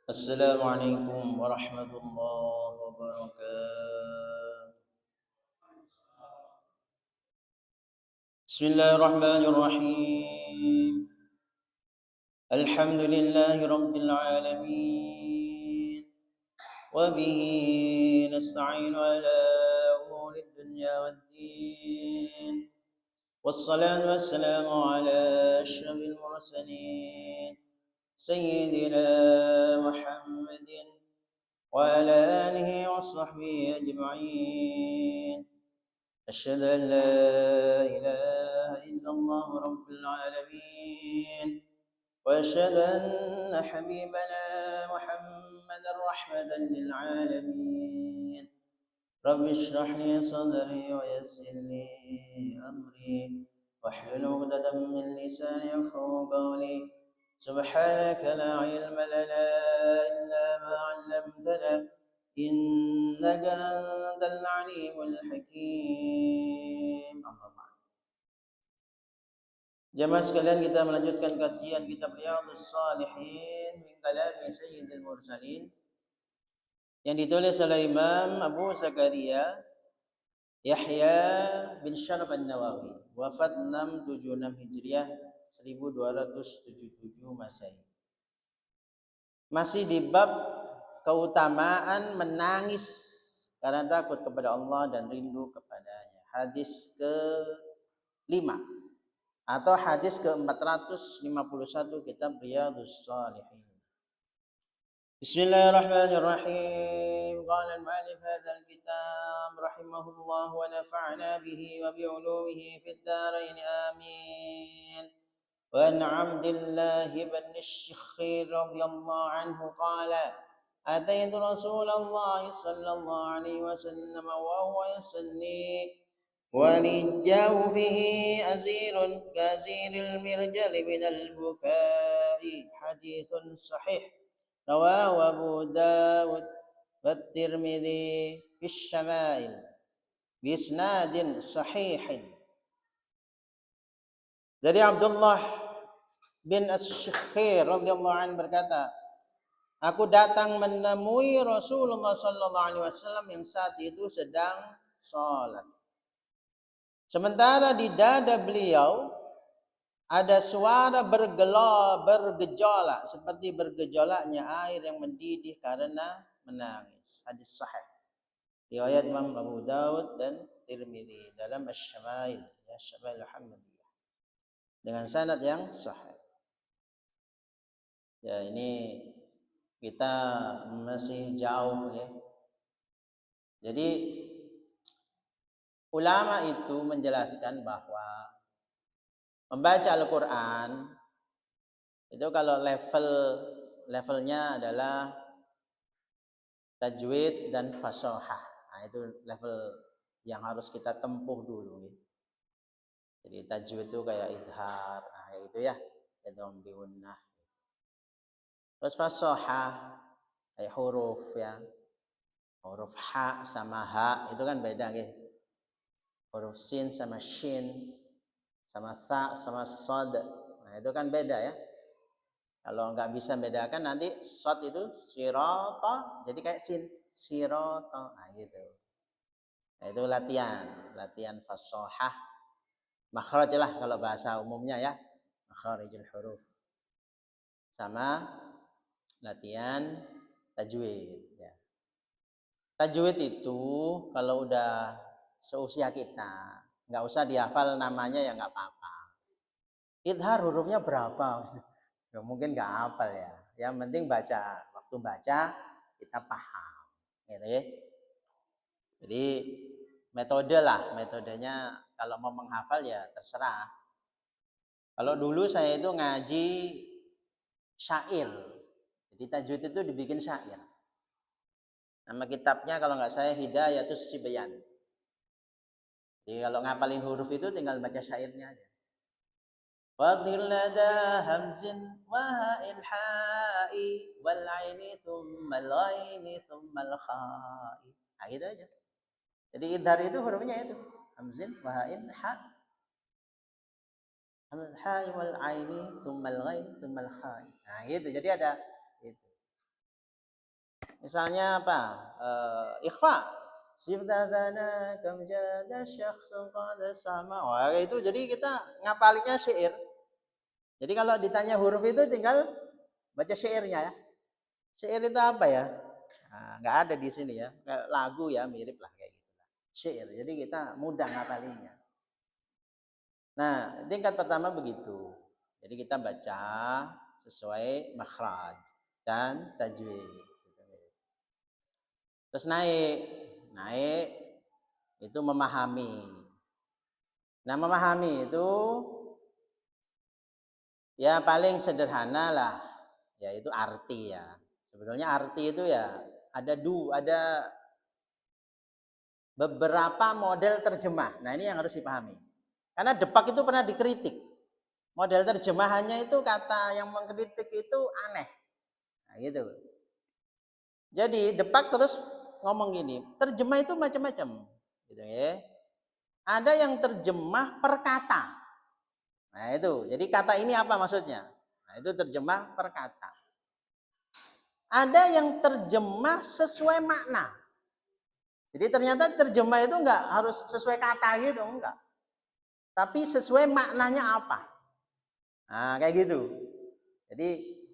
السلام عليكم ورحمة الله وبركاته. بسم الله الرحمن الرحيم. الحمد لله رب العالمين، وبه نستعين على أمور الدنيا والدين، والصلاة والسلام على أشرف المرسلين سيدنا محمد وعلى آله وصحبه أجمعين. أشهد أن لا إله إلا الله رب العالمين، وأشهد أن حبيبنا محمدا رحمة للعالمين. رب اشرح لي صدري ويسر لي أمري واحلل عقدة من لساني يفقهوا قولي. سبحانك لا علم لنا إلا ما علمتنا إنك أنت العليم الحكيم. أما بعد. Jemaah sekalian, kita melanjutkan kajian kitab Riyadhus Shalihin min kalami Sayyidil Mursalin yang ditulis oleh Imam Abu Zakaria Yahya bin Syaraf An-Nawawi, wafat 676 Hijriah 1277 Masehi. Masih di bab keutamaan menangis karena takut kepada Allah dan rindu kepadanya. Hadis ke-5 atau hadis ke-451 kitab Riyadhus Shalihin. Bismillahirrahmanirrahim. Qala al-mu'allif hadzal kitab rahimahullah wa nafa'na bihi wa bi 'ulumihi fid dharain amin. Wa an 'Abdillah bin Asy-Syakhir radhiyallahu anhu qala ataitu Rasulullah sallallahu alaihi wasallam wa huwa yusalli wa li jawfihi azirun kaziril mirjal min al-bukai. Hadithun sahih. Rawahu Abu Dawud wa Tirmidzi fi Syama'il bi isnadin sahihin. Dari Abdullah bin Asy-Syakhir radhiyallahu anhu berkata, aku datang menemui Rasulullah sallallahu alaihi wasallam yang saat itu sedang sholat. Sementara di dada beliau ada suara bergejolak seperti bergejolaknya air yang mendidih karena menangis. Hadis sahih. Riwayat Imam Abu Dawud dan Tirmidzi dalam Asy-Syama'il, ya, Syama'il Muhammadiyah, dengan sanad yang sahih. Ya, ini kita masih jauh ya. Jadi ulama itu menjelaskan bahwa membaca Al-Quran itu kalau levelnya adalah tajwid dan fasahah. Nah, itu level yang harus kita tempuh dulu. Ya. Jadi tajwid itu kayak idhar, nah itu ya, idgham bi gunnah. Terus fasahah kayak huruf ya. Huruf ha sama ha itu kan beda ya. Huruf sin sama shin, sama tha sama sod. Nah, itu kan beda ya. Kalau nggak bisa bedakan nanti sod itu sirata jadi kayak sin, sirata. Nah, gitu. Nah, itu latihan fasahah. Makhraj lah kalau bahasa umumnya ya. Makhrijul huruf. Sama latihan tajwid ya. Tajwid itu kalau udah seusia kita, nggak usah dihafal namanya ya nggak apa-apa. Idhar hurufnya berapa? Ya, mungkin nggak hafal ya. Yang penting baca. Waktu baca kita paham. Gitu ya. Jadi metodenya kalau mau menghafal ya terserah. Kalau dulu saya itu ngaji syair. Jadi tajwid itu dibikin syair. Nama kitabnya kalau nggak saya Hidayatus Sibyan. Jadi kalau ngapalin huruf itu tinggal baca syairnya aja. Fadhil lada hamzin wa ha'il ha'i wal aini thummal ghaini thummal kha'i. Nah, gitu aja. Jadi idhar itu hurufnya itu hamzin wa ha'in ha. Ha'i wal aini thummal ghaini thummal kha'i. Nah, gitu. Jadi ada itu. Misalnya apa? Ikhfa. Sibtadana kam jada syakhsun qad sama. Wah, itu jadi kita ngapalinya syair. Jadi kalau ditanya huruf itu tinggal baca syairnya ya. Syair itu apa ya? Nah, nggak ada di sini ya. Kayak lagu ya mirip lah kayak gitu. Syair. Jadi kita mudah ngapalinya. Nah, tingkat pertama begitu. Jadi kita baca sesuai makhraj dan tajwid. Terus naik itu memahami. Nah, memahami itu ya paling sederhana lah, yaitu arti ya. Sebetulnya arti itu ya ada beberapa model terjemah. Nah, ini yang harus dipahami. Karena Depak itu pernah dikritik. Model terjemahannya itu kata yang mengkritik itu aneh. Nah, gitu. Jadi Depak terus ngomong gini, terjemah itu macam-macam. Gitu ya. Ada yang terjemah per kata. Nah, itu. Jadi kata ini apa maksudnya? Nah, itu terjemah per kata. Ada yang terjemah sesuai makna. Jadi ternyata terjemah itu enggak harus sesuai kata gitu, enggak. Tapi sesuai maknanya apa. Nah, kayak gitu. Jadi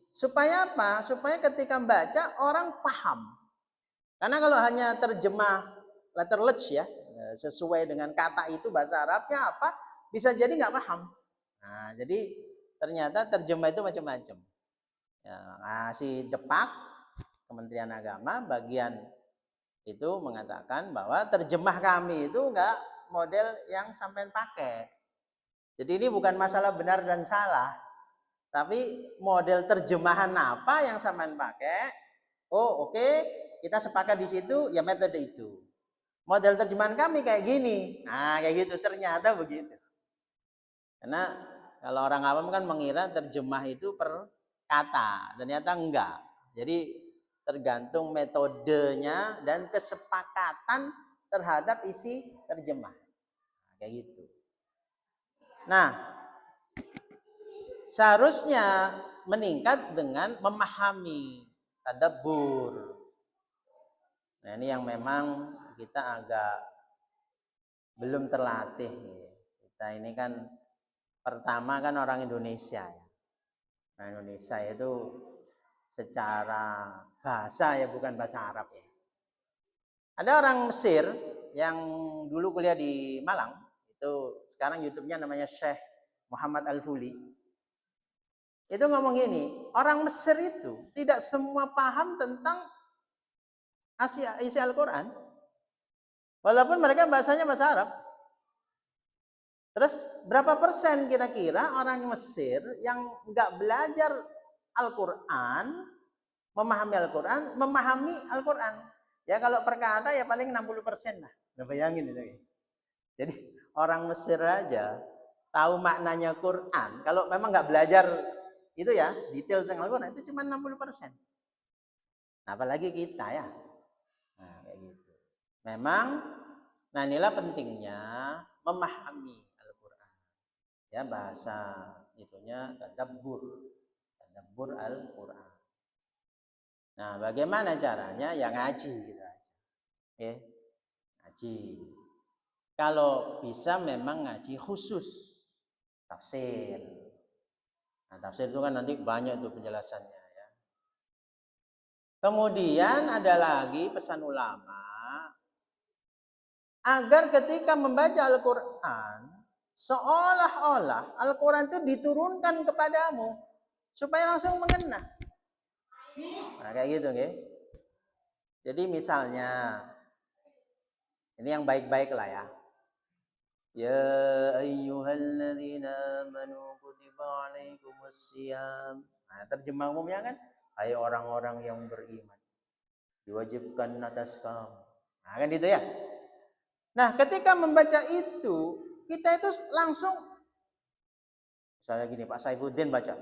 supaya apa? Supaya ketika baca orang paham. Karena kalau hanya terjemah letterless ya, sesuai dengan kata itu bahasa Arabnya apa, bisa jadi nggak paham. Nah, jadi ternyata terjemah itu macam-macam. Ya, si Depak, Kementerian Agama, bagian itu mengatakan bahwa terjemah kami itu nggak model yang sampai pakai. Jadi ini bukan masalah benar dan salah, tapi model terjemahan apa yang sampean pakai. Oh, oke, kita sepakat di situ, ya metode itu. Model terjemahan kami kayak gini. Nah, kayak gitu ternyata begitu. Karena kalau orang awam kan mengira terjemah itu per kata, ternyata enggak. Jadi tergantung metodenya dan kesepakatan terhadap isi terjemah. Nah, kayak gitu. Nah, seharusnya meningkat dengan memahami tadabbur. Nah, ini yang memang kita agak belum terlatih. Kita ini kan pertama kan orang Indonesia ya. Nah, Indonesia itu secara bahasa ya bukan bahasa Arab ya. Ada orang Mesir yang dulu kuliah di Malang, itu sekarang YouTube-nya namanya Syekh Muhammad Al-Fuli. Itu ngomong gini, orang Mesir itu tidak semua paham tentang isi Al-Quran. Walaupun mereka bahasanya bahasa Arab. Terus berapa persen kira-kira orang Mesir yang nggak belajar Al-Quran, memahami Al-Quran. Ya kalau perkara ya paling 60% lah. Udah bayangin itu. Jadi orang Mesir aja tahu maknanya Quran. Kalau memang nggak belajar itu ya, detail tentang Al-Quran itu cuma 60%. Nah, apalagi kita ya. Nah, kayak gitu. Memang, nah inilah pentingnya memahami Al-Quran. Ya, bahasa itunya tadabbur Al-Quran. Nah, bagaimana caranya? Ya ngaji gitu aja. Oke, ngaji. Kalau bisa memang ngaji khusus tafsir. Nah, tafsir itu kan nanti banyak tuh penjelasannya ya. Kemudian ada lagi pesan ulama agar ketika membaca Al-Quran seolah-olah Al-Quran itu diturunkan kepadamu supaya langsung mengena. Nah, kayak gitu, okay? Jadi misalnya ini yang baik-baik lah ya. Ya ayyuhalladzina amanu kutiba alaikumussyiyam. Nah, terjemah umumnya kan, hai orang-orang yang beriman, diwajibkan atas kamu. Nah, kan itu ya. Nah, ketika membaca itu, kita itu langsung misalnya gini, Pak Saifuddin baca.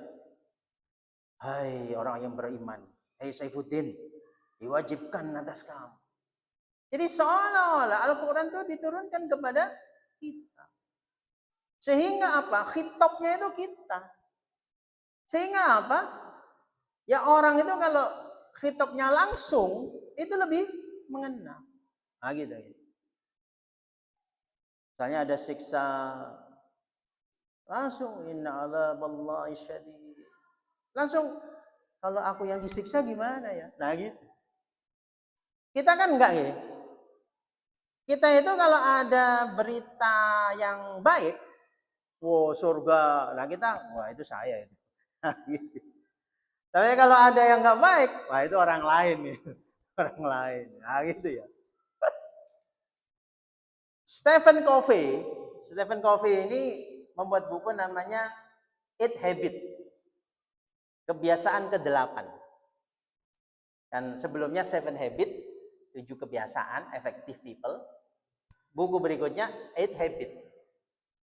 Hai orang yang beriman, hai Saifuddin, diwajibkan atas kamu. Jadi seolah-olah Al-Quran itu diturunkan kepada kita. Sehingga apa? Khitabnya itu kita. Sehingga apa? Ya orang itu kalau khitabnya langsung, itu lebih mengena. Nah gitu. Misalnya ada siksa, langsung inna adzaballahi syadid. Langsung, kalau aku yang disiksa gimana ya? Nah gitu. Kita kan enggak ya. Kita itu kalau ada berita yang baik, wow surga, nah kita, wah itu saya itu. Gitu. Tapi kalau ada yang nggak baik, wah itu orang lain nih, orang lain. Nah gitu ya. Stephen Covey ini membuat buku namanya Eight Habits, kebiasaan ke-8. Dan sebelumnya Seven Habits, 7 kebiasaan effective people. Buku berikutnya Eight Habits.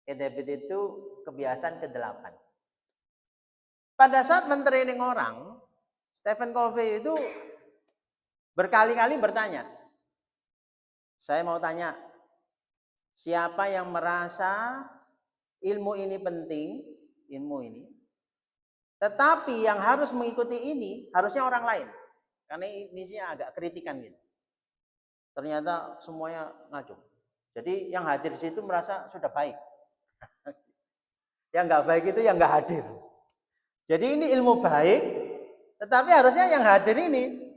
Eight Habits itu kebiasaan ke-8. Pada saat mentraining orang, Stephen Covey itu berkali-kali bertanya, saya mau tanya, siapa yang merasa ilmu ini penting, ilmu ini, tetapi yang harus mengikuti ini harusnya orang lain. Karena ini sih agak kritikan gitu. Ternyata semuanya ngaco. Jadi yang hadir di situ merasa sudah baik. Yang nggak baik itu yang nggak hadir. Jadi ini ilmu baik, tetapi harusnya yang hadir ini,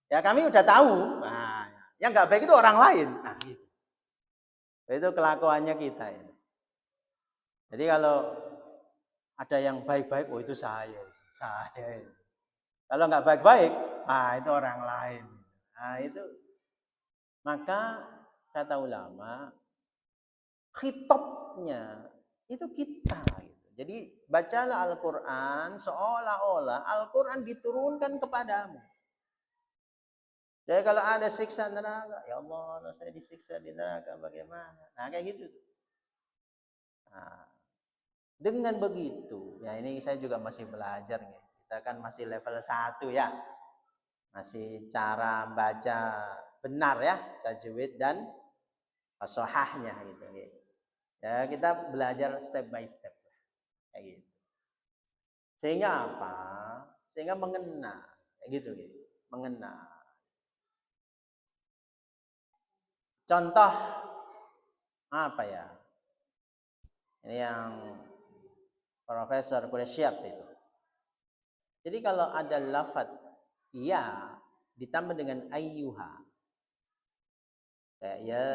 ya kami udah tahu. Nah, yang nggak baik itu orang lain. Nah, gitu. Itu kelakuannya kita ya. Jadi kalau ada yang baik-baik, oh itu saya. Kalau nggak baik-baik, itu orang lain. Nah itu, maka kata ulama, khitabnya itu kita. Gitu. Jadi bacalah Al-Quran seolah-olah Al-Quran diturunkan kepadamu. Jadi kalau ada siksa neraka, ya Allah, saya disiksa di neraka bagaimana? Nah kayak gitu. Nah, dengan begitu, ya ini saya juga masih belajar nih. Kita kan masih level 1 ya. Masih cara baca benar ya, tajwid dan fasahahnya gitu. Ya, kita belajar step by step kayak gitu. Sehingga apa? Sehingga mengena kayak gitu. Mengena. Contoh apa ya? Ini yang Profesor Quraisyab itu. Jadi kalau ada lafaz ya ditambah dengan ayyuha, kayak ya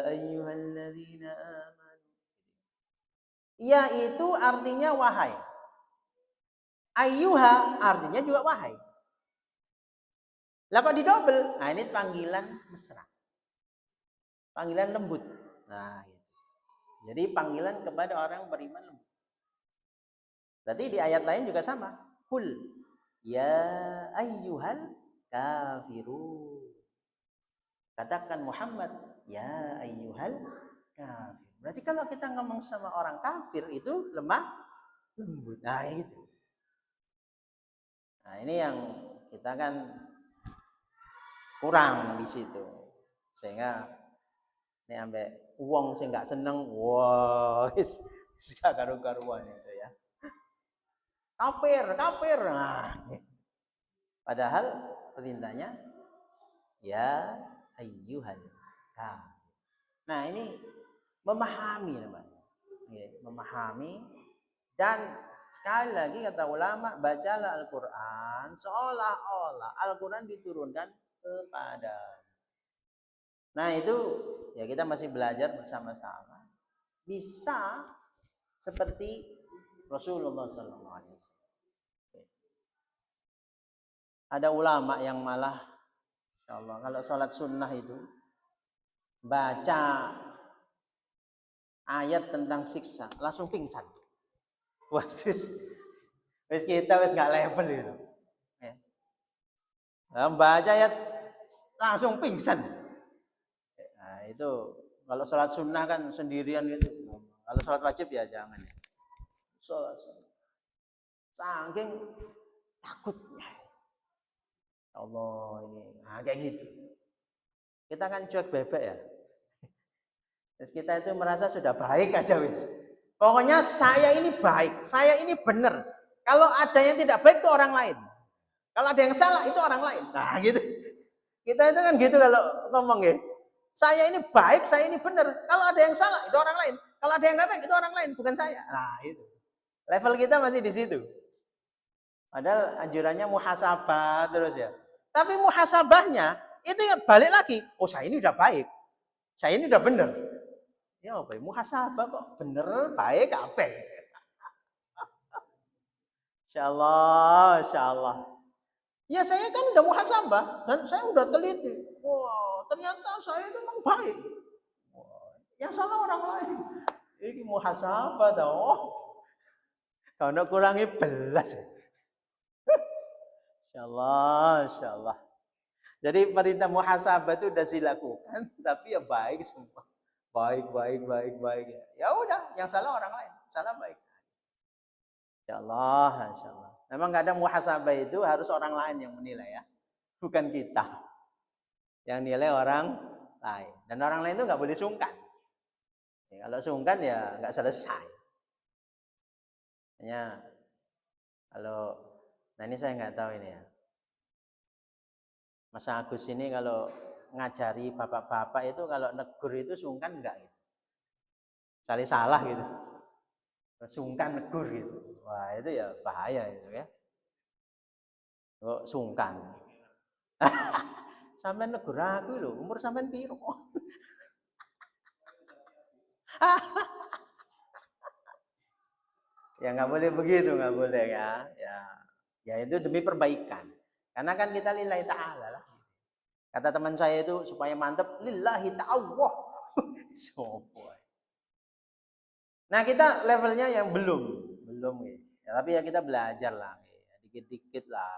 ayyuhalladzina amanu, ya itu artinya wahai, ayyuha artinya juga wahai. Lah kok didobel? Nah ini panggilan mesra, panggilan lembut. Nah gitu. Jadi panggilan kepada orang beriman lembut. Berarti di ayat lain juga sama. Kul ya ayyuhal kafirun. Katakan Muhammad, ya ayyuhal kafir. Berarti kalau kita ngomong sama orang kafir itu lemah lembut. Nah itu. Nah ini yang kita kan kurang di situ. Sehingga ini sampai uang sih nggak seneng, wah, gak karu-karuan itu ya. Kafir. Nah, padahal perintahnya ya ayyuhal kafir. Nah ini memahami namanya, memahami. Dan sekali lagi kata ulama, bacalah Al-Quran seolah-olah Al-Quran diturunkan kepada. Nah itu ya kita masih belajar bersama-sama. Bisa seperti Rasulullah SAW. Ada ulama yang malah, insya Allah, kalau sholat sunnah itu baca ayat tentang siksa langsung pingsan. Wah, wis kita wis nggak level itu. Baca ayat langsung pingsan. Nah itu kalau sholat sunnah kan sendirian itu. Kalau sholat wajib ya jangan. Sholat sunnah. Saking takutnya. Allah ini, nah kayak gitu. Kita kan cuek bebek ya. Terus kita itu merasa sudah baik aja wis. Pokoknya saya ini baik, saya ini benar. Kalau ada yang tidak baik itu orang lain. Kalau ada yang salah itu orang lain. Nah, gitu. Kita itu kan gitu kalau ngomong ya. Saya ini baik, saya ini benar. Kalau ada yang salah itu orang lain. Kalau ada yang nggak baik itu orang lain, bukan saya. Nah, itu. Level kita masih di situ. Padahal anjurannya muhasabah terus ya. Tapi muhasabahnya itu ya balik lagi. Oh, saya ini udah baik. Saya ini udah benar. Ya apa? Muhasabah kok bener, baik apa? Insyaallah, insyaallah. Ya saya kan udah muhasabah dan saya udah teliti. Wah, ternyata saya itu memang baik. Wah, yang salah orang lain. Ini muhasabah toh. Kalau kurangi belas. Insyaallah, insyaallah. Jadi perintah muhasabah itu udah dilakukan, tapi ya baik semua. Baik, baik, baik, baik. Ya udah, yang salah orang lain, salah baik. Insyaallah, insyaallah. Memang kadang muhasabah itu harus orang lain yang menilai ya, bukan kita. Yang nilai orang lain. Dan orang lain itu nggak boleh sungkan. Ya, kalau sungkan ya nggak selesai. Hanya kalau, nah ini saya nggak tahu ini ya. Mas Agus ini kalau ngajari bapak-bapak itu kalau negur itu sungkan enggak gitu. Cari salah gitu. Sungkan negur gitu. Wah, itu ya bahaya itu ya. Kok sungkan. Sampai negur aku lho, umur sampean piro? Ya nggak boleh begitu, nggak boleh ya. Ya itu demi perbaikan. Karena kan kita lillahi ta'ala lah. Kata teman saya itu supaya mantep lillahi ta'ala. Nah kita levelnya yang belum ya. Ya, tapi ya kita belajar lah, ya. Dikit-dikit lah.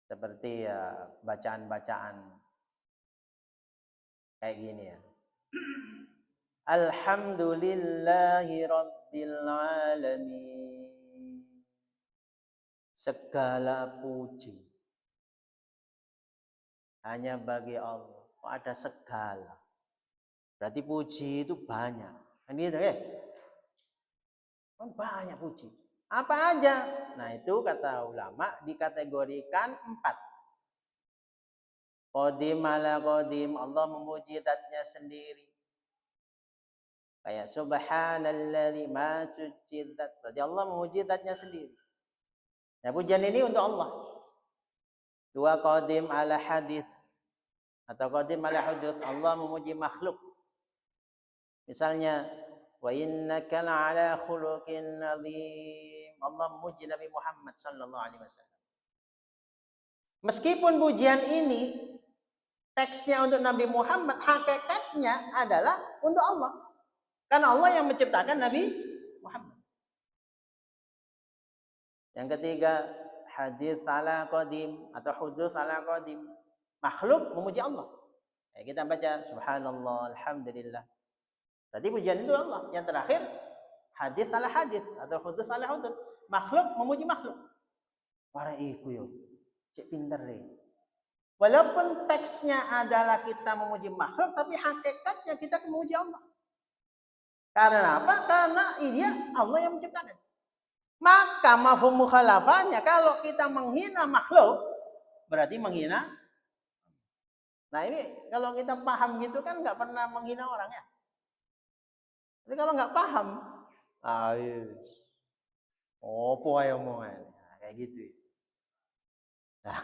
Seperti ya bacaan-bacaan kayak gini ya. Alhamdulillahi Rabbil Alamin. Segala puji hanya bagi Allah. Kok ada segala? Berarti puji itu banyak. Kan gitu ya? Kan banyak puji. Apa aja? Nah itu kata ulama dikategorikan 4. Qadim ala qadim. Allah memuji zatnya sendiri. Kayak subhanalladzi ma sucidat. Berarti Allah memuji zatnya sendiri. Nah pujian ini untuk Allah. 2 qadim ala hadis. Atau qadim ala hudud. Allah memuji makhluk. Misalnya wa innaka la'ala khuluqin azim. Allah memuji Nabi Muhammad sallallahu alaihi wasallam. Meskipun pujian ini teksnya untuk Nabi Muhammad, hakikatnya adalah untuk Allah. Karena Allah yang menciptakan Nabi Muhammad. Yang ketiga, hadis ala qadim atau hudus ala qadim. Makhluk memuji Allah. Ya, kita baca subhanallah, alhamdulillah. Berarti pujian itu Allah. Yang terakhir, hadis ala hadis atau hudus ala hudus. Makhluk memuji makhluk. Para iku yo, cek pinter deh. Walaupun teksnya adalah kita memuji makhluk, tapi hakikatnya kita memuji Allah. Karena apa? Karena iya Allah yang menciptakan. Maka mafhum mukhalafahnya kalau kita menghina makhluk berarti menghina. Nah ini kalau kita paham gitu kan nggak pernah menghina orang ya. Tapi kalau nggak paham, apa ya omongan kayak gitu. Nah,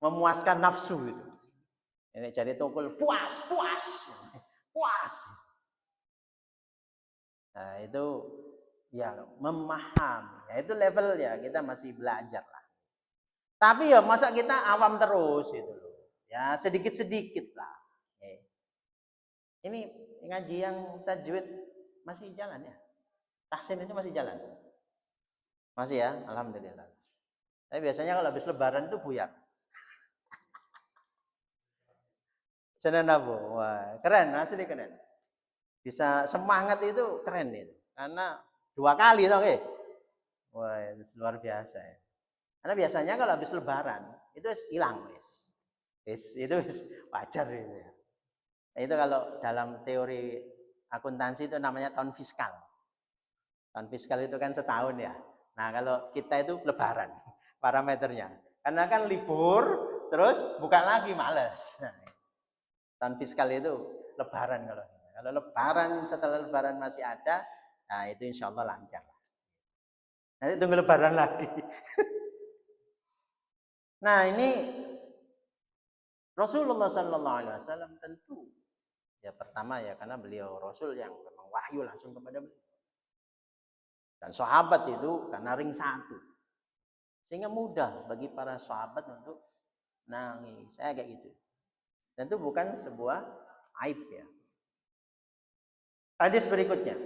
memuaskan nafsu gitu. Ini jadi tukul puas. Nah itu ya memahami. Ya, itu level ya kita masih belajar lah. Tapi ya masa kita awam terus gitu loh. Ya sedikit-sedikit lah. Ini ngaji yang tajwid masih jalan ya? Tahsin itu masih jalan? Masih ya? Alhamdulillah. Tapi biasanya kalau habis lebaran itu buyar. Senin Abu. Wah, keren, asli keren. Bisa semangat itu keren itu. Karena 2 kali toh, wah, itu luar biasa ya. Karena biasanya kalau habis lebaran itu hilang, itu wajar itu ya. Nah, itu kalau dalam teori akuntansi itu namanya tahun fiskal. Tahun fiskal itu kan setahun ya. Nah, kalau kita itu lebaran parameternya. Karena kan libur, terus buka lagi males. Nah, tahun fiskal itu lebaran kalau. Kalau lebaran setelah lebaran masih ada, nah itu insya Allah lancar. Nanti tunggu lebaran lagi. Nah ini Rasulullah Sallallahu Alaihi Wasallam tentu ya pertama ya karena beliau Rasul yang memang wahyu langsung kepada beliau. Dan sahabat itu karena ring satu. Sehingga mudah bagi para sahabat untuk nangis. Saya kayak gitu. Dan itu bukan sebuah aib ya. Hadis berikutnya.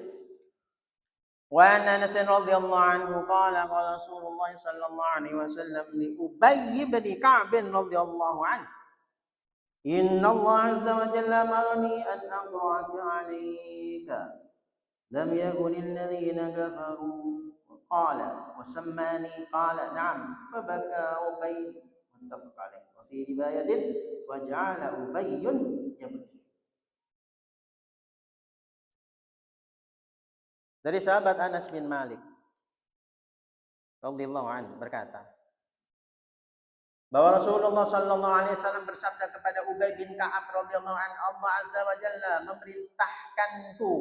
Wa Anas radhiyallahu anhu qala qala Rasulullah sallallahu alaihi wasallam li Ubay bin Ka'b radhiyallahu anhu Inna Allah azza wa jalla amarni an aqra'aka 'alayka lam yakun alladhina kafaru qala wa sammani qala na'am fabaka Ubay muttafaq alayh wa fi riwayatin wa ja'ala Ubayyun yabki. Dari sahabat Anas bin Malik radhiyallahu anhu berkata bahwa Rasulullah sallallahu alaihi wasallam bersabda kepada Ubay bin Ka'ab radhiyallahu anhu, Allah azza wa jalla memerintahkanku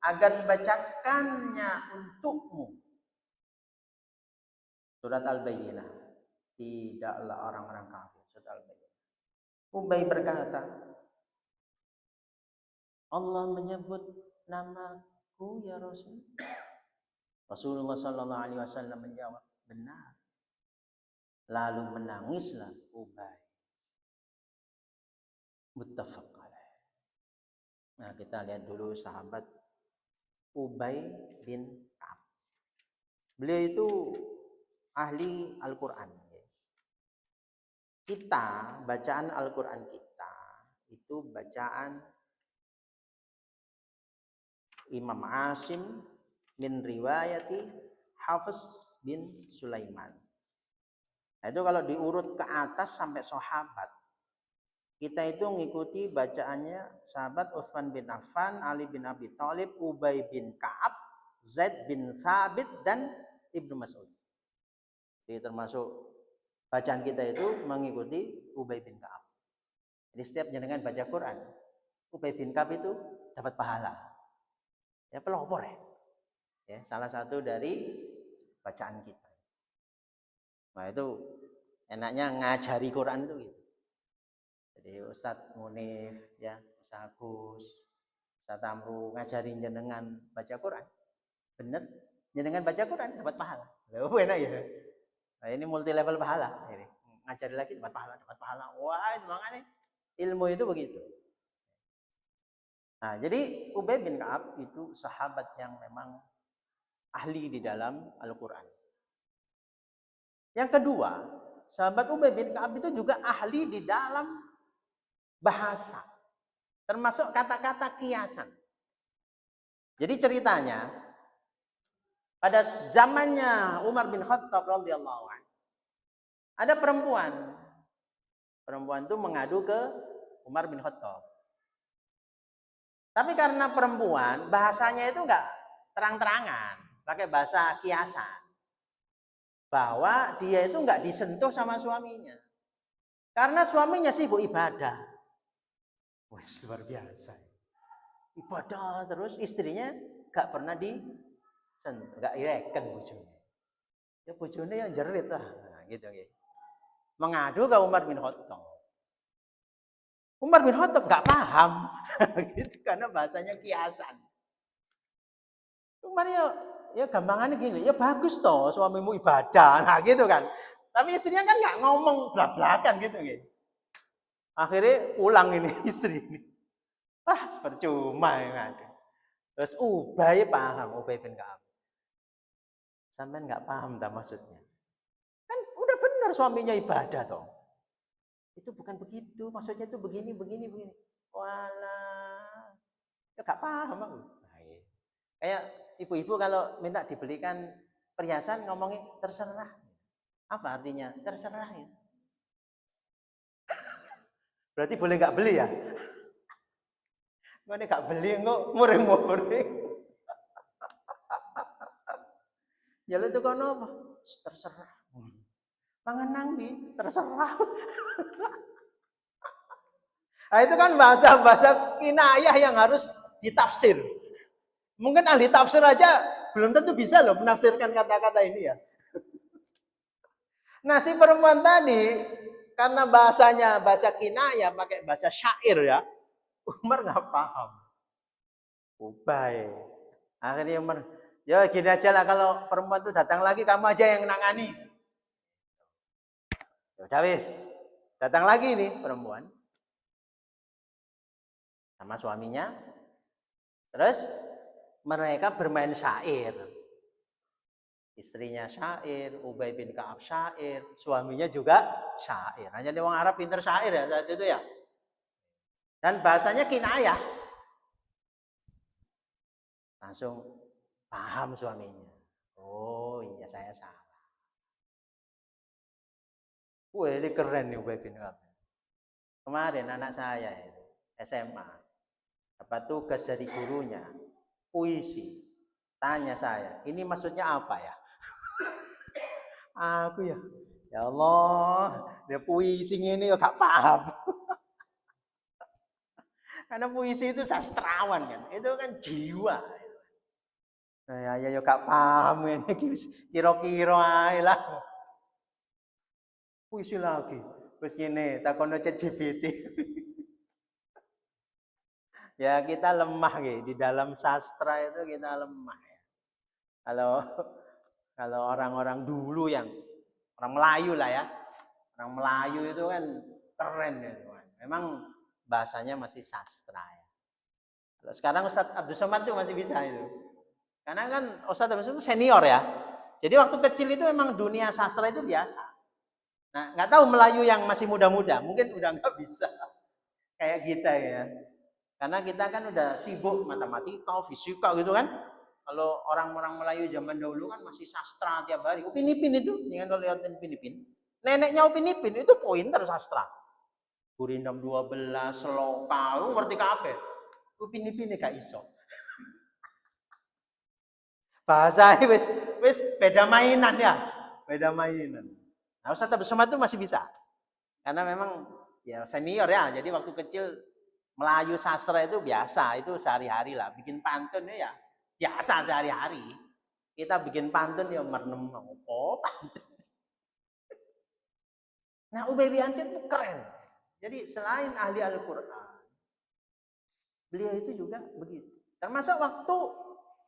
agar membacakannya untukmu. Surat Al-Bayyinah. Tidaklah orang-orang kafir. Surat Al-Bayyinah. Ubay berkata, Allah menyebut namaku ya Rasul. Rasulullah sallallahu alaihi wasallam menjawab, benar. Lalu menangislah Ubay. Muttafaq alaih. Nah, kita lihat dulu sahabat Ubay bin Ka'ab. Beliau itu ahli Al-Qur'an. Kita, bacaan Al-Qur'an kita itu bacaan Imam Asim min riwayati Hafiz bin Sulaiman. Nah, itu kalau diurut ke atas sampai sahabat, kita itu mengikuti bacaannya sahabat Utsman bin Affan, Ali bin Abi Thalib, Ubay bin Ka'ab, Zaid bin Thabit, dan Ibnu Mas'ud. Jadi termasuk bacaan kita itu mengikuti Ubay bin Ka'ab. Jadi setiap jenengan baca Quran, Ubay bin Ka'ab itu dapat pahala. Ya pelopor ya. Ya, salah satu dari bacaan kita. Nah itu enaknya ngajari Quran itu gitu. Jadi Ustadz Munif, ya, Ustadz Agus, Ustadz Amru ngajarin jenengan baca Quran. Bener, jenengan baca Quran dapat pahala. Loh, enak ya. Nah, ini multi level pahala. Ini. Ngajari lagi dapat pahala. Wah, itu makanya ilmu itu begitu. Nah, jadi Ubay bin Ka'ab itu sahabat yang memang ahli di dalam Al-Quran. Yang kedua, sahabat Ubay bin Ka'ab itu juga ahli di dalam bahasa. Termasuk kata-kata kiasan. Jadi ceritanya, pada zamannya Umar bin Khattab radhiyallahu anhu, ada perempuan. Perempuan itu mengadu ke Umar bin Khattab. Tapi karena perempuan, bahasanya itu enggak terang-terangan. Pakai bahasa kiasan. Bahwa dia itu enggak disentuh sama suaminya. Karena suaminya sibuk ibadah. Wah, luar biasa. Ibadah terus istrinya enggak pernah disentuh, enggak ireken bojone. Ya bojone yang jerit lah, nah, gitu gitu. Mengadu ke Umar bin Khattab. Umar bin Khattab enggak paham gitu karena bahasanya kiasan. Umar ya gampangannya gini, ya bagus toh suamimu ibadah, nah gitu kan. Tapi istrinya kan nggak ngomong belak-belakan gitu. Akhirnya pulang ini istri ini. Wah, percuma ya. Terus Ubay paham, Ubay bin Ka'ab. Sampai nggak paham tak maksudnya. Kan udah benar suaminya ibadah toh. Itu bukan begitu, maksudnya itu begini. Walah, ya nggak paham aku. Kayak ibu-ibu kalau minta dibelikan perhiasan ngomongin terserah. Apa artinya? Terserah ya. Berarti boleh nggak beli ya? Gue nggak beli kok muring-muring. Jaluk itu kono apa? Terserah. Mangan nang di terserah. Nah, itu kan bahasa-bahasa kinayah yang harus ditafsir. Mungkin ahli tafsir aja belum tentu bisa loh menafsirkan kata-kata ini ya. Nah, si perempuan tadi karena bahasanya bahasa kinayah pakai bahasa syair ya. Umar nggak paham. Ubay. Akhirnya Umar, ya gini aja lah kalau perempuan itu datang lagi kamu aja yang nangani. Ya udah wis. Datang lagi nih perempuan sama suaminya. Terus mereka bermain syair. Istrinya syair, Ubay bin Ka'ab syair, suaminya juga syair. Hanya di orang Arab pinter syair ya saat itu ya. Dan bahasanya kinayah. Langsung paham suaminya. Oh iya saya salah. Wah ini keren nih Ubay bin Ka'ab. Kemarin anak saya itu SMA dapat tugas dari gurunya puisi. Tanya saya, ini maksudnya apa ya? Aku ya, ya Allah, dia puisi ini ya gak paham. Karena puisi itu sastrawan kan, itu kan jiwa. Nah, ya gak paham ini, kira-kira lah. Puisi lagi, terus gini, takono ChatGPT. Ya kita lemah gitu, di dalam sastra itu kita lemah ya. Kalau orang-orang dulu yang orang Melayu lah ya, orang Melayu itu kan keren ya, memang bahasanya masih sastra ya. Kalau sekarang Ustadz Abdul Somad itu masih bisa itu, karena kan Ustadz Abdul Somad itu senior ya, jadi waktu kecil itu memang dunia sastra itu biasa. Nah nggak tahu Melayu yang masih muda-muda, mungkin udah nggak bisa kayak kita ya, karena kita kan udah sibuk matematika, fisika gitu kan. Kalau orang-orang Melayu zaman dahulu kan masih sastra tiap hari. Upin Ipin itu, jangan lihatin Upin Ipin. Neneknya Upin Ipin itu pointer sastra. Gurindam 12, Seloka, lu ngerti kabeh. Upin Ipin gak iso. Bahasa wis beda mainan ya. Beda mainan. Nah, Ustaz Abdul Somad itu masih bisa. Karena memang ya senior ya. Jadi waktu kecil Melayu sastra itu biasa, itu sehari-hari lah. Bikin pantun ya biasa sehari-hari. Kita bikin pantun ya merenem apa pantun. Nah, Ubay bin Ka'ab itu keren. Jadi selain ahli Al-Qur'an, beliau itu juga begitu. Termasuk waktu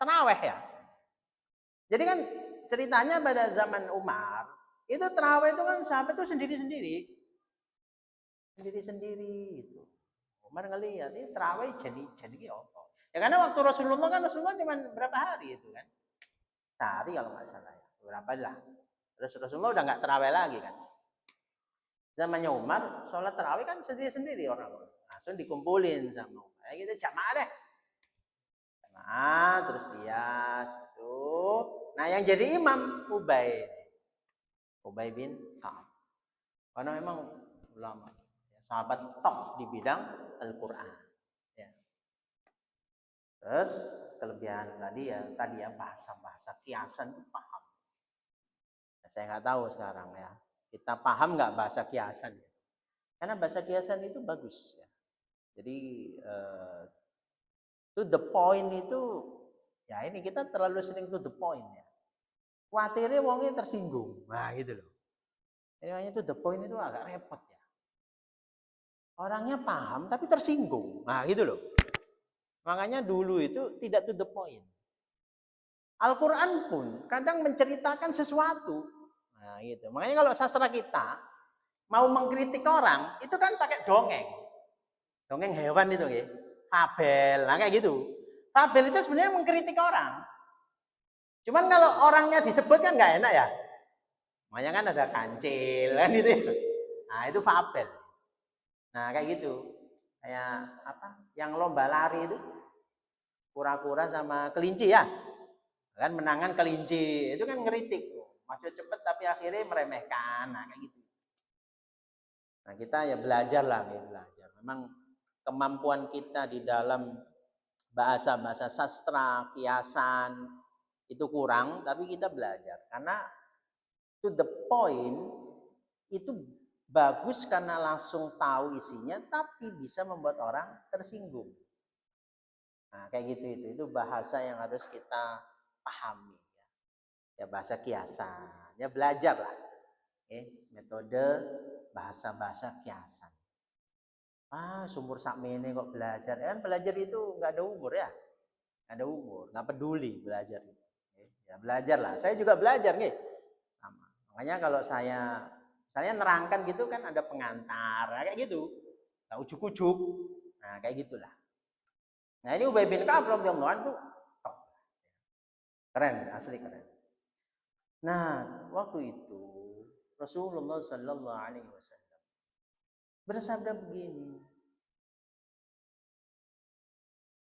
tarawih ya. Jadi kan ceritanya pada zaman Umar, itu tarawih itu kan sahabat itu sendiri-sendiri. Sendiri-sendiri itu. Umar ngelihat ini tarawih jadi apa? Ya karena waktu Rasulullah cuma berapa hari itu kan? Sehari kalau nggak salah ya. Berapa lah. Terus Rasulullah udah nggak tarawih lagi kan. Zamannya Umar, sholat tarawih kan sendiri-sendiri orang-orang. Langsung dikumpulin sama Umar. Ya gitu jamaah deh. Jamaah terus rias itu. Nah yang jadi imam Ubay bin Ka'ab. Karena memang ulama, sahabat top di bidang Al-Quran. Ya. Terus kelebihan tadi ya bahasa kiasan itu paham. Nah, saya nggak tahu sekarang ya. Kita paham nggak bahasa kiasan? Karena bahasa kiasan itu bagus ya. Jadi to the point itu ya ini kita terlalu sering to the point ya. Khawatirnya wongnya tersinggung. Nah gitu loh. Ini to the point itu agak repot ya. Orangnya paham tapi tersinggung. Nah gitu loh. Makanya dulu itu tidak to the point. Al-Quran pun kadang menceritakan sesuatu. Nah gitu. Makanya kalau sastra kita mau mengkritik orang, itu kan pakai dongeng. Dongeng hewan itu ya. Fabel, nah kayak gitu. Fabel itu sebenarnya mengkritik orang. Cuman kalau orangnya disebut kan nggak enak ya. Makanya kan ada kancil kan gitu ya. Nah itu fabel. Nah kayak gitu. Kayak apa? Yang lomba lari itu kura-kura sama kelinci ya. Kan menangan kelinci. Itu kan ngeritik. Masih cepet tapi akhirnya meremehkan. Nah kayak gitu. Nah kita ya belajar lah. Belajar. Memang kemampuan kita di dalam bahasa-bahasa sastra, kiasan, itu kurang, tapi kita belajar. Karena to the point itu bagus karena langsung tahu isinya, tapi bisa membuat orang tersinggung. Nah, kayak gitu itu bahasa yang harus kita pahami. Ya bahasa kiasan. Ya belajar lah. Metode bahasa-bahasa kiasan. Sumur sakmene kok belajar. Kan belajar itu nggak ada umur ya. Nggak ada umur, nggak peduli belajar itu. Ya belajar lah. Saya juga belajar nih. Sama. Makanya kalau saya nerangkan gitu kan ada pengantar, nah, kayak gitu. Nah, ujuk-ujuk. Nah, kayak gitulah. Nah, ini Ubay bin Ka'ab radhiyallahu anhu top. Keren, asli keren. Nah, waktu itu Rasulullah Sallallahu Alaihi Wasallam bersabda begini,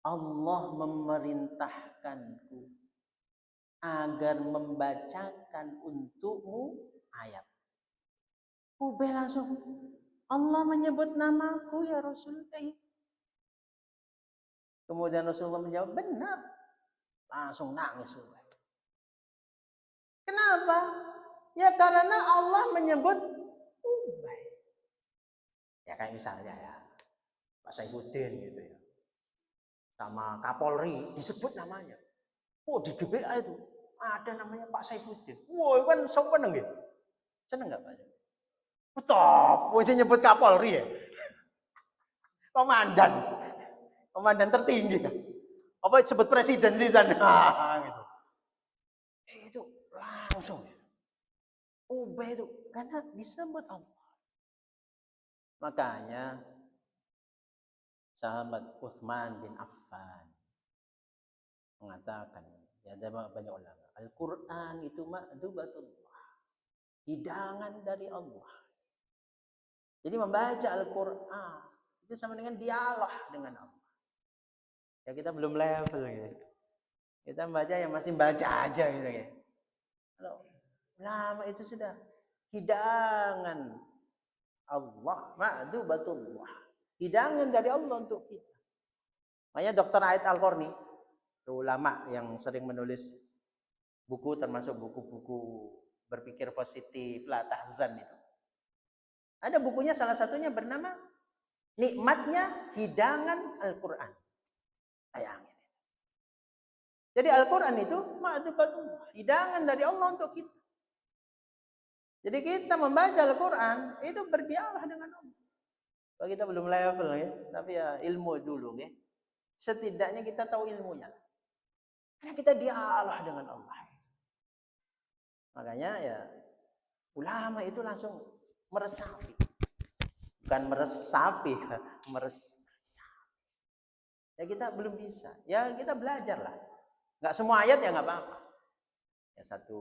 Allah memerintahkanku agar membacakan untukmu ayat. Ubay langsung, Allah menyebut namaku ya Rasul. Kemudian Rasulullah menjawab, benar. Langsung nangis Ubay. Kenapa? Ya karena Allah menyebut Ubay. Ya kayak misalnya ya, Pak Saifuddin gitu ya. Sama Kapolri disebut namanya. Di GBA itu ada namanya Pak Saifuddin. Kan seneng gitu. Seneng nggak Pak? Betul, polisi nyebut Kapolri ya. Komandan tertinggi. Apa disebut presiden di sana gitu. Itu langsung. Ubay itu karena disebut Allah. Makanya sahabat Utsman bin Affan mengatakan, ya ada banyak ulama, Al-Quran itu ma'dubatullah, hidangan dari Allah. Jadi membaca Al-Quran itu sama dengan dialog dengan Allah. Ya kita belum level gitu. Kita membaca yang masih baca aja gitu ya. Kalau ulama itu sudah hidangan Allah, ma'dubatullah, hidangan dari Allah untuk kita. Makanya Dr. Ait Al-Qarni, ulama yang sering menulis buku, termasuk buku-buku berpikir positif, la tahzan itu. Ada bukunya, salah satunya bernama Nikmatnya Hidangan Al-Quran. Bayangin. Jadi Al-Quran itu hidangan dari Allah untuk kita. Jadi kita membaca Al-Quran itu berdialog dengan Allah. Kalau kita belum level ya, tapi ya ilmu dulu ya. Setidaknya kita tahu ilmunya. Karena kita dialog dengan Allah. Makanya ya ulama itu langsung meresapi. Bukan meresapi, meresapi. Ya kita belum bisa. Ya kita belajar lah. Nggak semua ayat ya nggak apa-apa. Ya satu.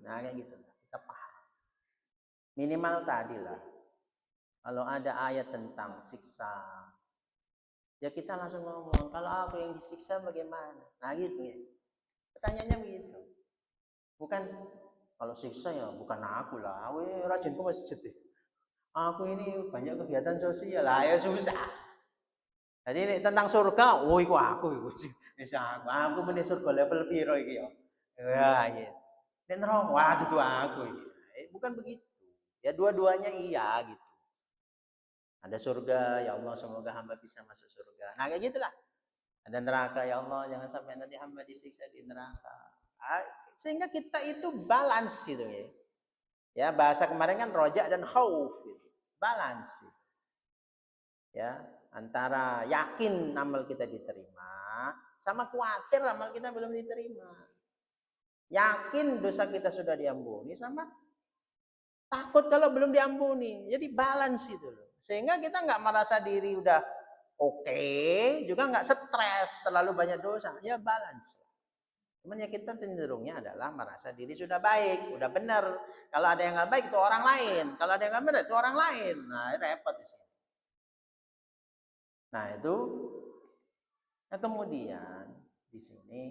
Nah kayak gitu lah. Kita paham. Minimal tadi lah. Kalau ada ayat tentang siksa, ya kita langsung ngomong, kalau aku yang disiksa bagaimana? Nah gitu ya. Pertanyaannya begitu. Bukan kalau siksa ya bukan aku lah. Aku rajin ke masjid deh. Aku ini banyak kegiatan sosial lah, ya susah. Jadi ini tentang surga, iku aku bisa aku meni surga level piro iki ya. Ya gitu. Nek neraka, itu aku iki. Bukan begitu. Ya dua-duanya iya gitu. Ada surga, ya Allah semoga hamba bisa masuk surga. Nah kayak gitulah. Ada neraka, ya Allah jangan sampai nanti hamba disiksa di neraka. Sehingga kita itu balance gitu ya. Ya bahasa kemarin kan rojak dan khauf gitu. Balance. Ya, antara yakin amal kita diterima sama khawatir amal kita belum diterima. Yakin dosa kita sudah diampuni sama takut kalau belum diampuni. Jadi balance itu loh. Sehingga kita nggak merasa diri udah oke, juga nggak stres terlalu banyak dosa. Ya balance. Cuman ya kita cenderungnya adalah merasa diri sudah baik, udah benar. Kalau ada yang nggak baik itu orang lain. Kalau ada yang nggak benar itu orang lain. Nah repot di sini. Nah itu. Nah kemudian di sini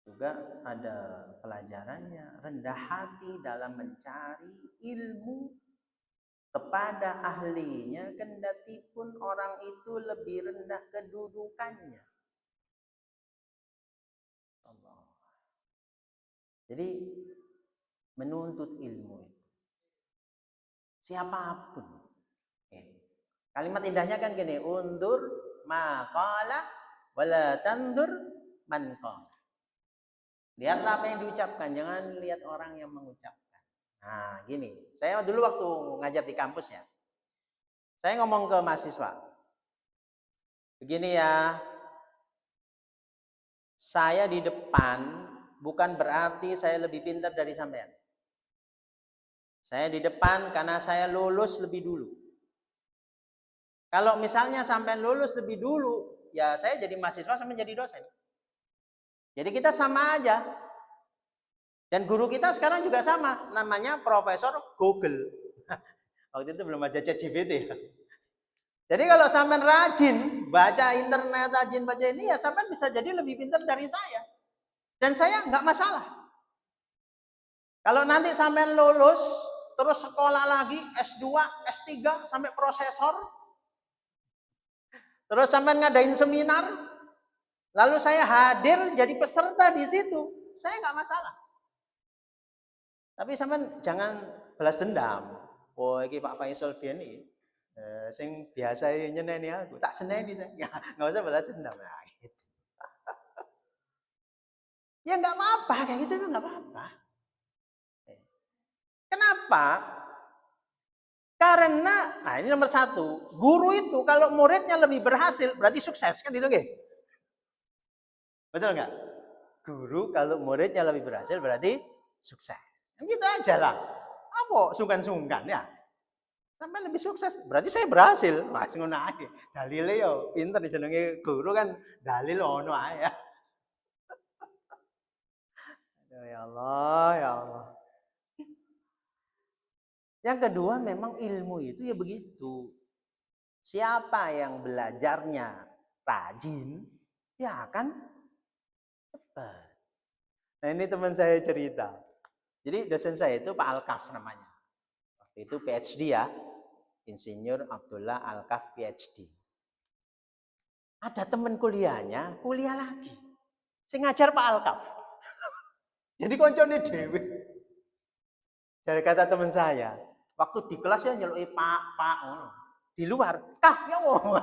juga ada pelajarannya, rendah hati dalam mencari ilmu kepada ahlinya, kendati pun orang itu lebih rendah kedudukannya. Jadi menuntut ilmu itu siapapun. Kalimat indahnya kan gini, undur maqala wala tandur man qala. Lihatlah apa yang diucapkan, jangan lihat orang yang mengucapkan. Nah, gini. Saya dulu waktu ngajar di kampus ya. Saya ngomong ke mahasiswa. Begini ya. Saya di depan bukan berarti saya lebih pintar dari sampean. Saya di depan karena saya lulus lebih dulu. Kalau misalnya sampean lulus lebih dulu, ya saya jadi mahasiswa sama jadi dosen. Jadi kita sama aja. Dan guru kita sekarang juga sama, namanya Profesor Google. Waktu itu belum ada ChatGPT ya. Jadi kalau sampean rajin baca internet, rajin baca ini, ya sampean bisa jadi lebih pintar dari saya. Dan saya nggak masalah. Kalau nanti sampean lulus, terus sekolah lagi, S2, S3, sampai prosesor, terus sampai ngadain seminar, lalu saya hadir jadi peserta di situ, saya nggak masalah. Tapi sampean jangan balas dendam. Oh, ini Pak Faisal Biani, sing biasa nyeneni aku, tak seneni saya, nggak usah balas dendam. Nah, gitu. Ya nggak apa-apa, kayak gitu itu nggak apa-apa. Kenapa? Karena, nah ini nomor satu, guru itu kalau muridnya lebih berhasil, berarti sukses, kan gitu nggih? Betul nggak? Guru kalau muridnya lebih berhasil, berarti sukses. Gitu aja lah. Apa sungkan-sungkan ya? Sampai lebih sukses, berarti saya berhasil. Mas ngono ae. Dalile yo pinter dijenenge guru kan dalil ono ae ya. Ya Allah, ya Allah. Yang kedua memang ilmu itu ya begitu. Siapa yang belajarnya rajin, ya akan cepat. Nah ini teman saya cerita. Jadi dosen saya itu Pak Alkaf namanya. Waktu itu PhD ya. Insinyur Abdullah Alkaf PhD. Ada teman kuliahnya, kuliah lagi. Saya ngajar Pak Alkaf. Jadi koncone dhewe. Dari kata teman saya, waktu di kelas ya nyeluki Pak, di luar, kaf ya ngomong.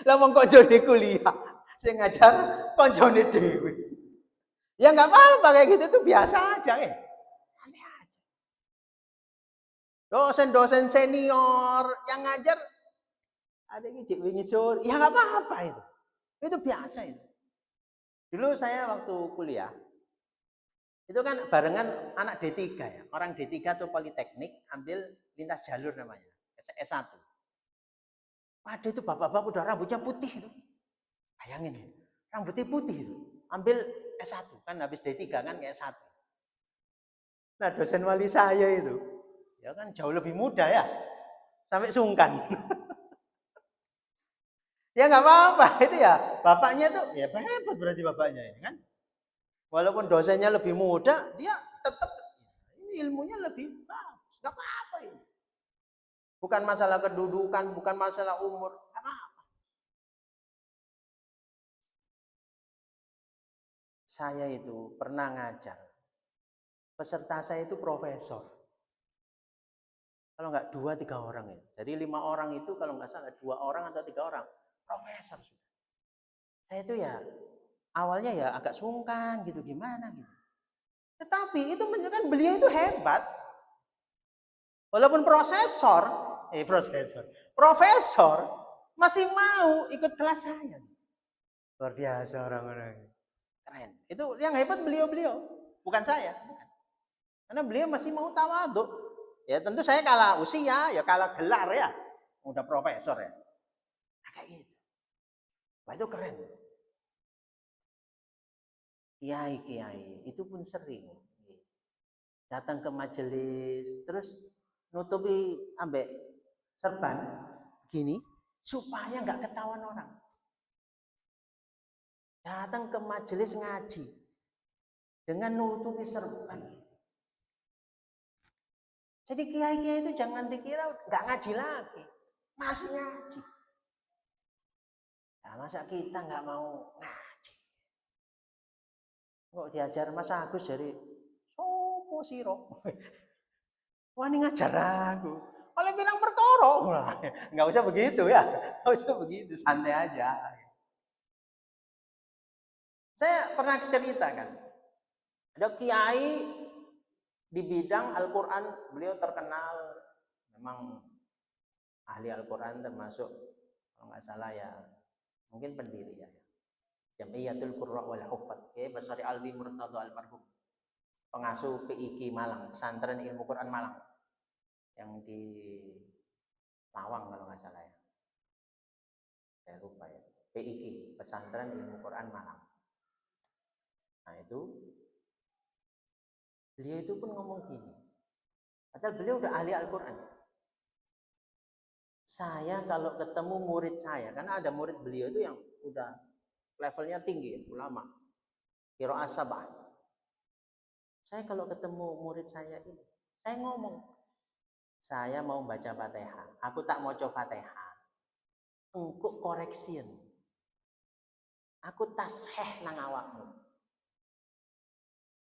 Lah wong kok jone kuliah, sing ngajar koncone dhewe. Ya nggak apa-apa kayak gitu tuh biasa aja ya. Aneh aja. Dosen-dosen senior yang ngajar ada yang cek wingi sore, ya nggak apa-apa itu. Itu biasa itu. Dulu saya waktu kuliah, itu kan barengan anak D3 ya. Orang D3 atau Politeknik ambil lintas jalur namanya, S1. Ada itu bapak-bapak udah rambutnya putih itu. Bayangin ya, rambutnya putih itu. Ambil S1, kan habis D3 kan ke S1. Nah dosen wali saya itu, ya kan jauh lebih muda ya. Sampai sungkan. Ya nggak apa-apa itu ya. Bapaknya tuh, ya hebat berarti bapaknya ini kan. Walaupun dosennya lebih muda, dia tetap ilmunya lebih bagus. Nggak apa-apa ini. Bukan masalah kedudukan, bukan masalah umur. Nggak apa-apa. Saya itu pernah ngajar. Peserta saya itu profesor. Kalau nggak 2-3 orang ya. Dari 5 orang itu kalau nggak salah 2 orang atau 3 orang. Profesor sudah. Saya itu ya awalnya ya agak sungkan gitu gimana gitu. Tetapi itu menunjukkan beliau itu hebat. Walaupun profesor masih mau ikut kelas saya. Luar biasa orang-orang. Keren. Itu yang hebat beliau-beliau, bukan saya. Bukan. Karena beliau masih mau tawaduk. Ya tentu saya kalah usia, ya kalah gelar ya. Udah profesor ya. Nah, kayak gitu. Wah, itu keren. Kiai-kiai itu pun sering datang ke majelis, terus nutupi ambek serban gini supaya nggak ketahuan orang. Datang ke majelis ngaji dengan nutupi serban. Jadi kiai-kiai itu jangan dikira nggak ngaji lagi, masih ngaji. Nah, masa kita nggak mau ngaji? Kok diajar Mas Agus dari sopo siro? Wani ngajar aku. Oleh bilang perkara. Enggak usah begitu ya. Enggak usah begitu, santai aja. Saya pernah ceritakan. Ada kiai di bidang Al-Qur'an, beliau terkenal memang ahli Al-Qur'an, termasuk kalau nggak salah ya mungkin pendiri ya. Jamiyatul Qurra wal Huffaz, Kiai Basari Alwi Murtadha almarhum. Pengasuh PIK Malang, Pesantren Ilmu Quran Malang. Yang di Lawang kalau nggak salah ya. Saya lupa ya. PIK, Pesantren Ilmu Quran Malang. Nah itu beliau itu pun ngomong gini. Padahal beliau udah ahli Al-Quran. Saya kalau ketemu murid saya, karena ada murid beliau itu yang udah levelnya tinggi, ulama. Qiraah sabah. Saya kalau ketemu murid saya ini, saya ngomong, saya mau baca Fatihah. Aku tak mau coba Fatihah. Engkau koreksian. Aku tasheh nang awakmu.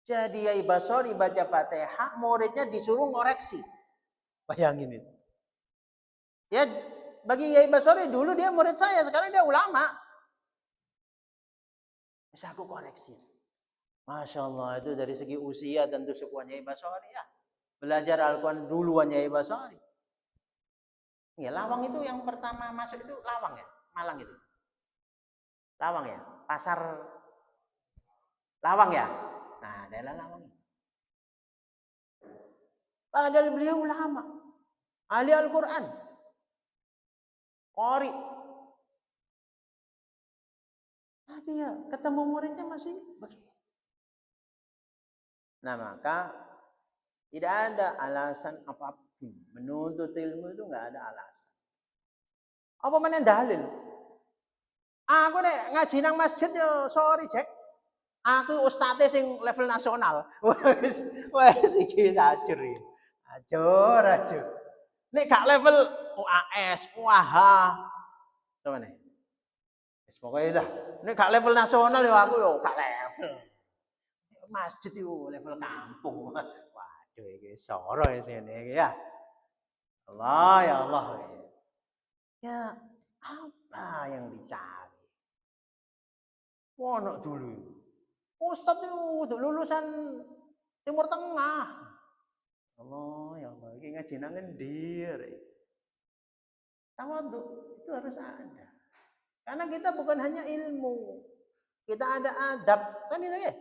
Jadi Yai Basori baca Fatihah, muridnya disuruh ngoreksi. Bayangin itu. Ya, bagi Yai Basori dulu dia murid saya, sekarang dia ulama. Bisa aku koreksi. Masya Allah, itu dari segi usia tentu sekuan Yai Basori ya. Belajar Al-Quran duluan Yai Basori. Ya, Lawang itu yang pertama masuk itu Lawang ya, Malang itu. Lawang ya, pasar Lawang ya. Nah, daerah Lawang. Padahal beliau ulama, ahli Al-Quran, qori. Tapi ya ketemu muridnya masih begitu. Nah maka tidak ada alasan apapun menuntut ilmu, itu nggak ada alasan. Apa mana dalil? Aku nek ngaji nang masjid yo sorry Jack. Aku ustadz sing level nasional. Wes iki ajur iki. Ajur. Nek gak level UAS, UAH. Coba nih. Wes pokoke dah. Nek gak level nasional yo aku yo gak level. Masjid itu level kampung. Waduh iki soro sini iki ya. Allah ya Allah. Ya apa yang dicari? Wono dulu. Ustadz itu untuk lulusan Timur Tengah. Allah ya Allah, ini ngaji nang endi rek. Tawadhu itu harus ada. Karena kita bukan hanya ilmu, kita ada adab, kan itu ya.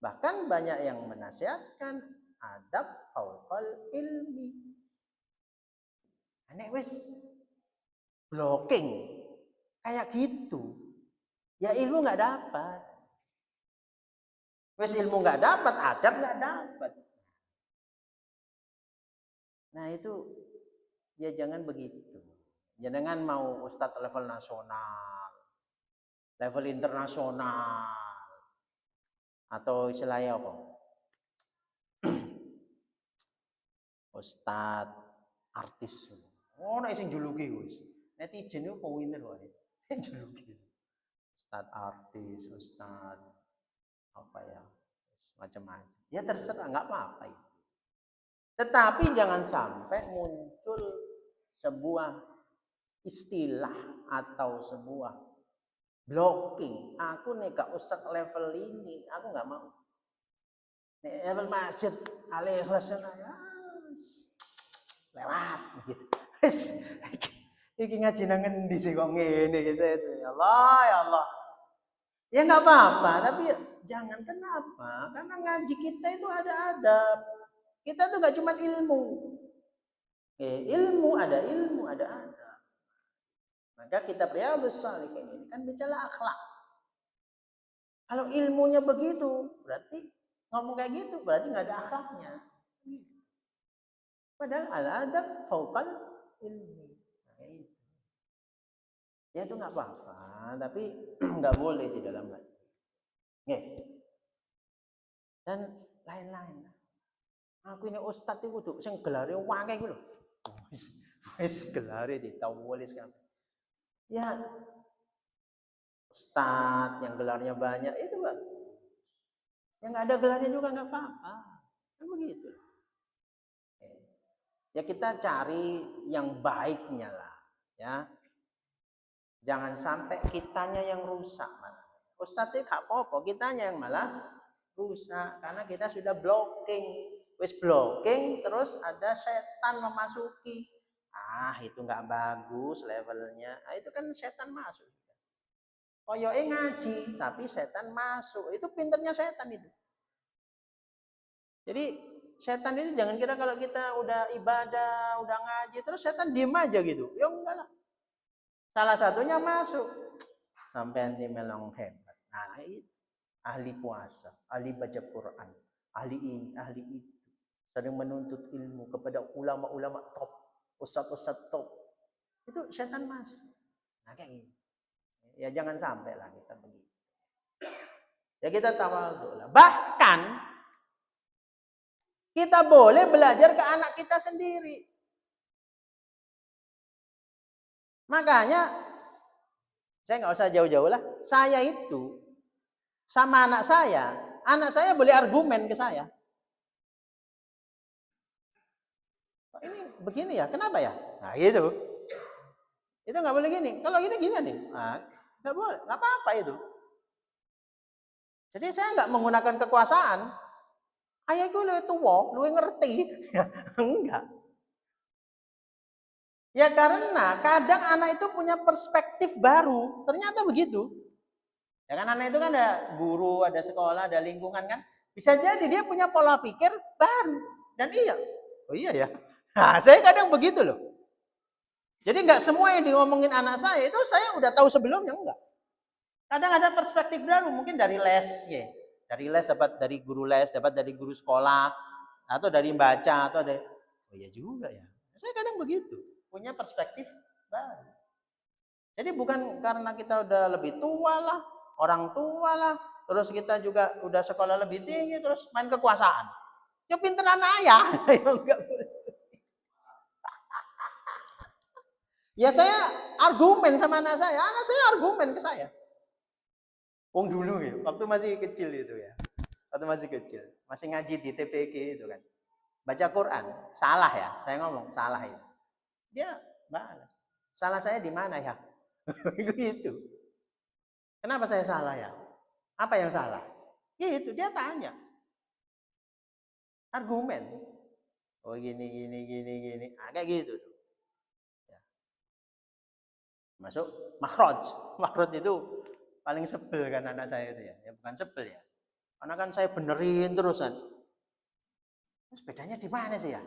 Bahkan banyak yang menasihatkan adab fauqal ilmi. Nek wis blocking kayak gitu, ya ilmu nggak dapat. Wis ilmu nggak dapat, adab nggak dapat. Nah itu ya jangan begitu. Jangan mau ustadz level nasional, level internasional, atau istilahnya apa? Ustadz artis. Oh, nek sing juluki wis. Netizen itu pinter wae. Juluki. Ustadz artis, ustadz apa ya? Macam-macam. Ya terserah, nggak apa-apa itu. Tetapi jangan sampai muncul sebuah istilah atau sebuah blocking. Aku nih gak usah level ini, aku nggak mau. Nih, level masjid, alih ikhlas lewat gitu. Iki ngaji nang endi sih kok ngene gitu itu. Ya Allah, ya Allah. Ya nggak apa-apa, tapi jangan kenapa? Karena ngaji kita itu ada adab. Kita tuh gak cuma ilmu. Ilmu ada adab. Maka kita Riyadhus Shalihin ini kan bicara akhlak. Kalau ilmunya begitu, berarti ngomong kayak gitu, berarti nggak ada akhlaknya. Padahal al-adab fauqal ilmi. Nah, itu. Ya itu nggak apa-apa, tapi nggak boleh di dalam hati. Dan lain-lain. Aku ini ustadz itu tuh, sing gelare wangi gitu. Wis gelare ditawulis kan. Ya ustadz yang gelarnya banyak itu bagus. Yang nggak ada gelarnya juga nggak apa-apa. Kan begitu. Ya kita cari yang baiknya lah, ya. Jangan sampai kitanya yang rusak. Ustadznya gak apa-apa, kitanya yang malah rusak karena kita sudah blocking. Wis blocking terus ada setan memasuki. Itu nggak bagus levelnya. Itu kan setan masuk. Koyoke ngaji tapi setan masuk. Itu pinternya setan itu. Jadi setan ini jangan kira kalau kita udah ibadah, udah ngaji terus setan diem aja gitu. Ya enggak lah. Salah satunya masuk. Sampai nanti melong hebat. Nah, itu ahli puasa, ahli baca Quran, ahli ini, ahli itu. Sering menuntut ilmu kepada ulama-ulama top, ustadz-ustadz top. Itu setan masuk. Nah, kayak gini. Ya jangan sampai lah kita begitu. Ya kita tawadhu lah. Bahkan kita boleh belajar ke anak kita sendiri. Makanya saya nggak usah jauh-jauh lah. Saya itu sama anak saya boleh argumen ke saya. Ini begini ya, kenapa ya? Nah gitu. Itu nggak boleh gini. Kalau gini gimana nih? Nah, nggak boleh, nggak apa-apa itu. Jadi saya nggak menggunakan kekuasaan. Ayahku lu tua, lu ngerti. Enggak. Ya karena kadang anak itu punya perspektif baru. Ternyata begitu. Ya kan anak itu kan ada guru, ada sekolah, ada lingkungan kan. Bisa jadi dia punya pola pikir baru. Dan iya. Oh iya ya. Nah, saya kadang begitu loh. Jadi nggak semua yang diomongin anak saya itu saya udah tahu sebelumnya, enggak. Kadang ada perspektif baru, mungkin dari les ya. Dari les dapat dari guru les, dapat dari guru sekolah, atau dari baca, atau dari oh iya juga ya. Saya kadang begitu, punya perspektif baru. Jadi bukan karena kita udah lebih tua lah, orang tua lah, terus kita juga udah sekolah lebih tinggi, terus main kekuasaan. Ya pinteran ayah. Ya saya argumen sama anak saya argumen ke saya. Wong dulu ya, waktu masih kecil itu ya. Waktu masih kecil, masih ngaji di TPG itu kan. Baca Quran, salah ya, saya ngomong salah itu. Dia balas. Salah saya di mana ya? Gitu. Kenapa saya salah ya? Apa yang salah? Ya itu dia tanya. Argumen. Oh gini. Kayak gitu tuh. Ya. Masuk makhraj. Makhraj itu paling sebel kan anak saya itu ya. Ya bukan sebel ya. Karena kan saya benerin terusan. Terus bedanya di mana sih ya?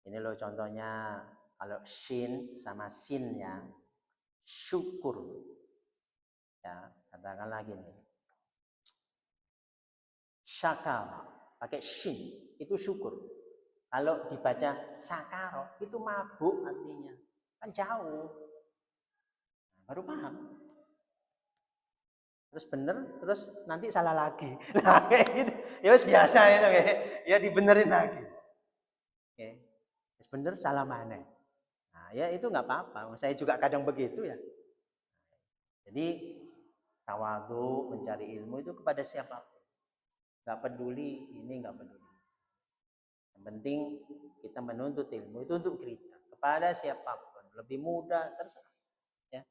Ini loh contohnya kalau shin sama sin ya. Syukur. Ya, katakanlah gini. Syakara pakai shin itu syukur. Kalau dibaca sakaro itu mabuk artinya. Kan jauh. Nah, baru paham. Terus bener, terus nanti salah lagi. Nah, kayak gitu. Ya biasa itu kayak. Ya dibenerin lagi. Oke. Terus bener salah mana? Nah, ya itu nggak apa-apa. Saya juga kadang begitu ya. Jadi tawadhu mencari ilmu itu kepada siapapun. Nggak peduli ini, nggak peduli. Yang penting kita menuntut ilmu itu untuk kita kepada siapapun, lebih muda terserah, ya,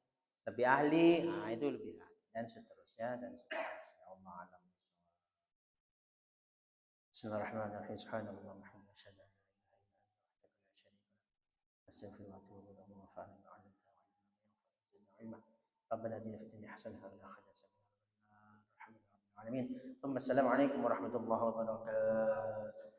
lebih ahli, nah itu lebih ahli dan seterusnya dan seterusnya. Allah alam. Bismillahirrahmanirrahim. Subhanallah walhamdulillah. ربنا اتنا في الدنيا حسنه وفي الاخره حسنه وقنا عذاب النار. الحمد لله رب العالمين. ثم السلام عليكم ورحمه الله وبركاته.